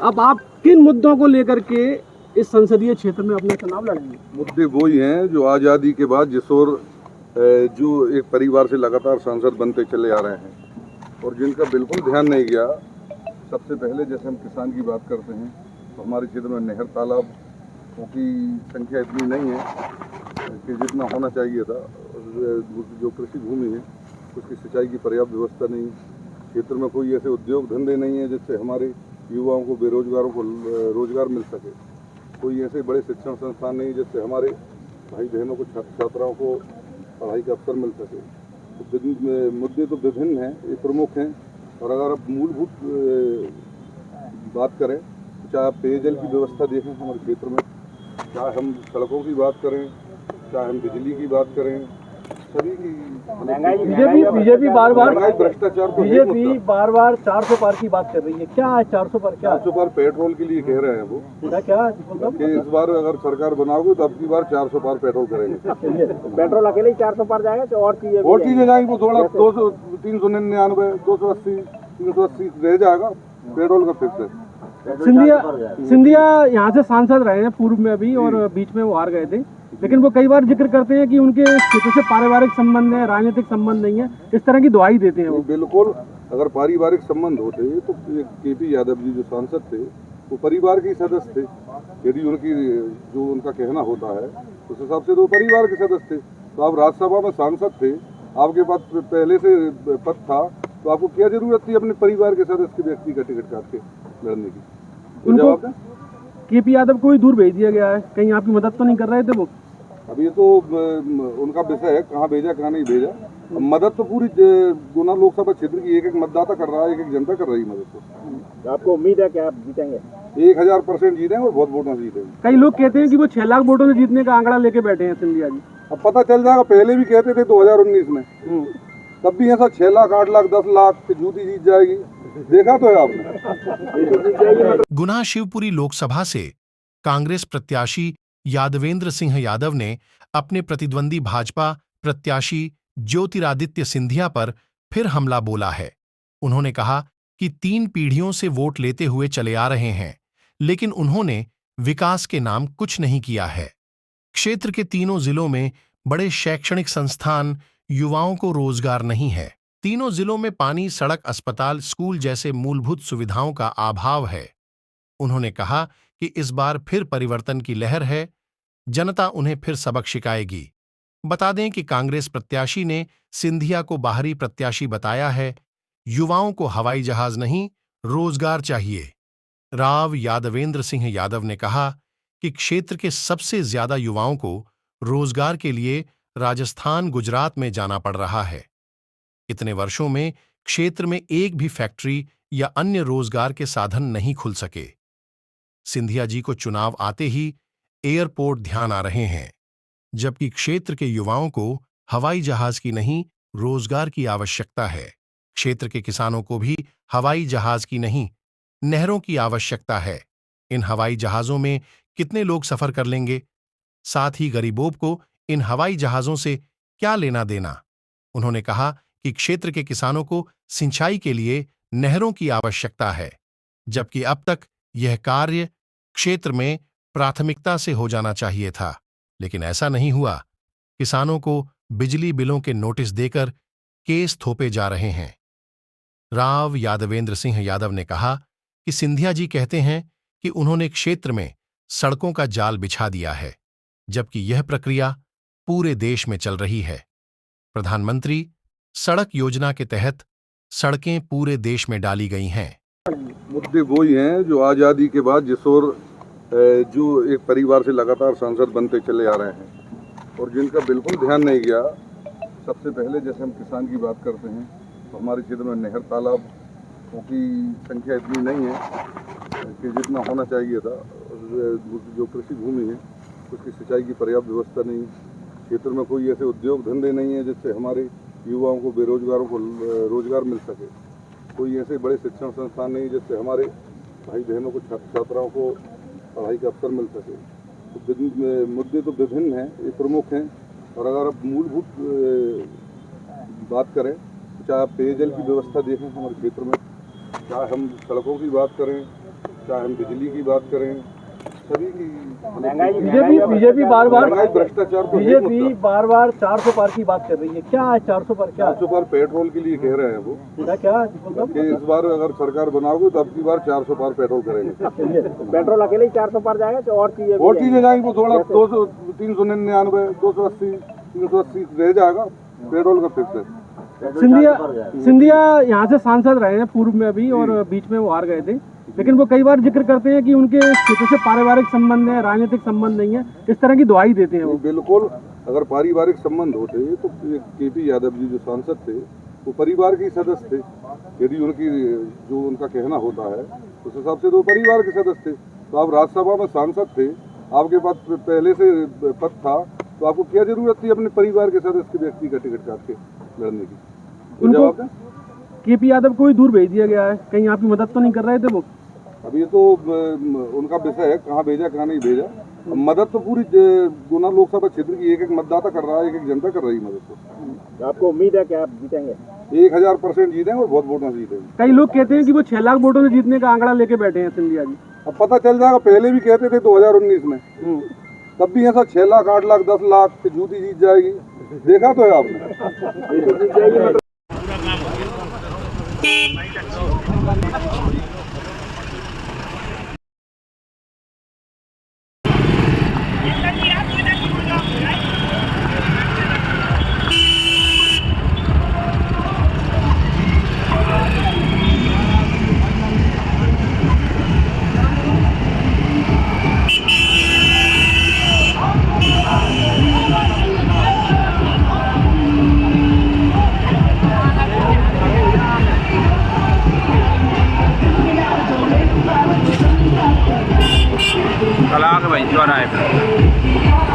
अब आप किन मुद्दों को लेकर के इस संसदीय क्षेत्र में अपना चुनाव लड़ेंगे? मुद्दे वो ही हैं जो आज़ादी के बाद जिस ओर जो एक परिवार से लगातार सांसद बनते चले आ रहे हैं और जिनका बिल्कुल ध्यान नहीं गया। सबसे पहले जैसे हम किसान की बात करते हैं तो हमारे क्षेत्र में नहर तालाबों की संख्या इतनी नहीं है कि जितना होना चाहिए था। जो कृषि भूमि है उसकी सिंचाई की पर्याप्त व्यवस्था नहीं। क्षेत्र में कोई ऐसे उद्योग धंधे नहीं है जिससे हमारे युवाओं को, बेरोजगारों को रोजगार मिल सके। कोई ऐसे बड़े शिक्षण संस्थान नहीं जिससे हमारे भाई बहनों को, छात्र छात्राओं को पढ़ाई का अवसर मिल सके। तो मुद्दे तो विभिन्न हैं, ये प्रमुख हैं। और अगर आप मूलभूत बात करें तो चाहे आप पेयजल की व्यवस्था देखें हमारे क्षेत्र में, चाहे हम सड़कों की बात करें, चाहे हम बिजली की बात करें, सभी की बीजेपी बार भ्रष्टाचार बार 400 पार की बात कर रही है। क्या है 400 पार? क्या 400 पार पेट्रोल के लिए कह रहे हैं वो क्या कि इस बार अगर सरकार बनाओगे तो अब की बार 400 पार पेट्रोल करेंगे। पेट्रोल अकेले ही 400 पार जाएगा तो और चीजें जाएंगी वो थोड़ा 200, 399, 280, 380 रह जाएगा। पेट्रोल का फिक्स है। सिंधिया यहाँ से सांसद रहे हैं पूर्व में अभी, और बीच में वो हार गए थे, लेकिन वो कई बार जिक्र करते हैं कि उनके क्षेत्र से पारिवारिक संबंध है, राजनीतिक संबंध नहीं है, इस तरह की दुहाई देते हैं वो। बिल्कुल, अगर पारिवारिक संबंध होते तो केपी यादव जी जो सांसद थे वो परिवार के सदस्य थे। यदि उनकी जो उनका कहना होता है उस हिसाब से तो परिवार के सदस्य थे। तो आप राज्यसभा में सांसद थे, आपके पास पहले से पद था, तो आपको क्या जरूरत थी अपने परिवार के सदस्य के व्यक्ति का टिकट काट के लड़ने की? उनको केपी यादव को ही दूर भेज दिया गया है। कहीं आपकी मदद तो नहीं कर रहे थे वो? अब ये तो उनका विषय है, कहाँ भेजा कहाँ नहीं भेजा। मदद तो पूरी गुना लोकसभा क्षेत्र की एक एक मतदाता कर रहा है, एक एक जनता कर रही है मदद। तो आपको उम्मीद है कि आप जीतेंगे? 1000% जीतेंगे और बहुत वोटों से जीतेंगे। कई लोग कहते हैं कि वो 6 लाख वोटों से जीतने का आंकड़ा लेके बैठे हैं सिंधिया जी। अब पता चल जाएगा। पहले भी कहते थे 2019 में, तब भी ऐसा 6 लाख, 8 लाख, 10 लाख की जूती जीत जाएगी। देखा तो है आपने। गुना शिवपुरी लोकसभा से कांग्रेस प्रत्याशी यादवेंद्र सिंह यादव ने अपने प्रतिद्वंदी भाजपा प्रत्याशी ज्योतिरादित्य सिंधिया पर फिर हमला बोला है। उन्होंने कहा कि 3 पीढ़ियों से वोट लेते हुए चले आ रहे हैं, लेकिन उन्होंने विकास के नाम कुछ नहीं किया है। क्षेत्र के तीनों जिलों में बड़े शैक्षणिक संस्थान, युवाओं को रोजगार नहीं है। तीनों जिलों में पानी, सड़क, अस्पताल, स्कूल जैसे मूलभूत सुविधाओं का अभाव है। उन्होंने कहा कि इस बार फिर परिवर्तन की लहर है, जनता उन्हें फिर सबक सिखाएगी। बता दें कि कांग्रेस प्रत्याशी ने सिंधिया को बाहरी प्रत्याशी बताया है। युवाओं को हवाई जहाज नहीं, रोजगार चाहिए। राव यादवेंद्र सिंह यादव ने कहा कि क्षेत्र के सबसे ज्यादा युवाओं को रोजगार के लिए राजस्थान, गुजरात में जाना पड़ रहा है। इतने वर्षों में क्षेत्र में एक भी फैक्ट्री या अन्य रोजगार के साधन नहीं खुल सके। सिंधिया जी को चुनाव आते ही एयरपोर्ट ध्यान आ रहे हैं, जबकि क्षेत्र के युवाओं को हवाई जहाज की नहीं, रोजगार की आवश्यकता है। क्षेत्र के किसानों को भी हवाई जहाज की नहीं, नहरों की आवश्यकता है। इन हवाई जहाजों में कितने लोग सफर कर लेंगे? साथ ही गरीबों को इन हवाई जहाजों से क्या लेना देना? उन्होंने कहा कि क्षेत्र के किसानों को सिंचाई के लिए नहरों की आवश्यकता है, जबकि अब तक यह कार्य क्षेत्र में प्राथमिकता से हो जाना चाहिए था, लेकिन ऐसा नहीं हुआ। किसानों को बिजली बिलों के नोटिस देकर केस थोपे जा रहे हैं। राव यादवेंद्र सिंह यादव ने कहा कि सिंधिया जी कहते हैं कि उन्होंने क्षेत्र में सड़कों का जाल बिछा दिया है, जबकि यह प्रक्रिया पूरे देश में चल रही है। प्रधानमंत्री सड़क योजना के तहत सड़कें पूरे देश में डाली गई हैं। मुद्दे वो ही हैं जो आज़ादी के बाद जिस ओर जो एक परिवार से लगातार सांसद बनते चले आ रहे हैं और जिनका बिल्कुल ध्यान नहीं गया। सबसे पहले जैसे हम किसान की बात करते हैं तो हमारे क्षेत्र में नहर तालाबों की संख्या इतनी नहीं है कि जितना होना चाहिए था। जो कृषि भूमि है उसकी सिंचाई की पर्याप्त व्यवस्था नहीं। क्षेत्र में कोई ऐसे उद्योग धंधे नहीं है जिससे हमारे युवाओं को, बेरोजगारों को रोजगार मिल सके। कोई ऐसे बड़े शिक्षण संस्थान नहीं जिससे हमारे भाई बहनों को, छात्र छात्राओं को पढ़ाई का अवसर मिल सके। तो मुद्दे तो विभिन्न हैं, ये प्रमुख हैं। और अगर आप मूलभूत बात करें तो चाहे आप पेयजल की व्यवस्था देखें हमारे क्षेत्र में, चाहे हम सड़कों की बात करें, चाहे हम बिजली की बात करें, सभी की बीजेपी बार बार महंगाई, भ्रष्टाचार तो है बीजेपी मुद्दा। बार बार 400 पार की बात कर रही है। क्या है 400 पार? क्या 400 पार पेट्रोल के लिए कह रहे हैं वो क्या कि इस बार अगर सरकार बनाओगे तो अब की बार 400 पार पेट्रोल करेंगे। पेट्रोल अकेले ही 400 पार जाएगा तो और चीजें और चीजें जाएंगी वो थोड़ा 200, 399, 280, 380 रह जाएगा, पेट्रोल का फिक्स है। सिंधिया यहाँ से सांसद रहे हैं पूर्व में भी, और बीच में वो हार गए थे, लेकिन वो कई बार जिक्र करते हैं कि उनके क्षेत्र से पारिवारिक संबंध है, राजनीतिक संबंध नहीं है, इस तरह की दुहाई देते हैं वो। बिल्कुल, अगर पारिवारिक संबंध होते तो केपी यादव जी जो सांसद थे वो परिवार के सदस्य थे। यदि उनकी जो उनका कहना होता है उस हिसाब से तो परिवार के सदस्य थे। तो आप राज्यसभा में सांसद थे, आपके पास पहले से पद था, तो आपको क्या जरूरत थी अपने परिवार के सदस्य के व्यक्ति का टिकट काट के लड़ने की? उनको केपी यादव को ही दूर भेज दिया गया है, कहीं आपकी मदद तो नहीं कर रहे थे वो? अब ये तो उनका विषय है, कहाँ भेजा कहाँ नहीं भेजा। अब मदद तो पूरी गुना लोकसभा क्षेत्र की एक एक मतदाता कर रहा है, एक एक जनता कर रही है मदद। तो आपको उम्मीद है कि आप जीतेंगे? 1000% जीतेंगे और बहुत वोटों से जीतेंगे। कई लोग कहते हैं कि वो 6 लाख वोटों से जीतने का आंकड़ा लेके बैठे हैं सिंधिया जी। अब पता चल जाएगा, पहले भी कहते थे 2019 में, तब भी ऐसा 6 लाख 8 लाख 10 लाख की जूती जीत जाएगी, देखा तो है आपने। तलाक भाई जो रहा है।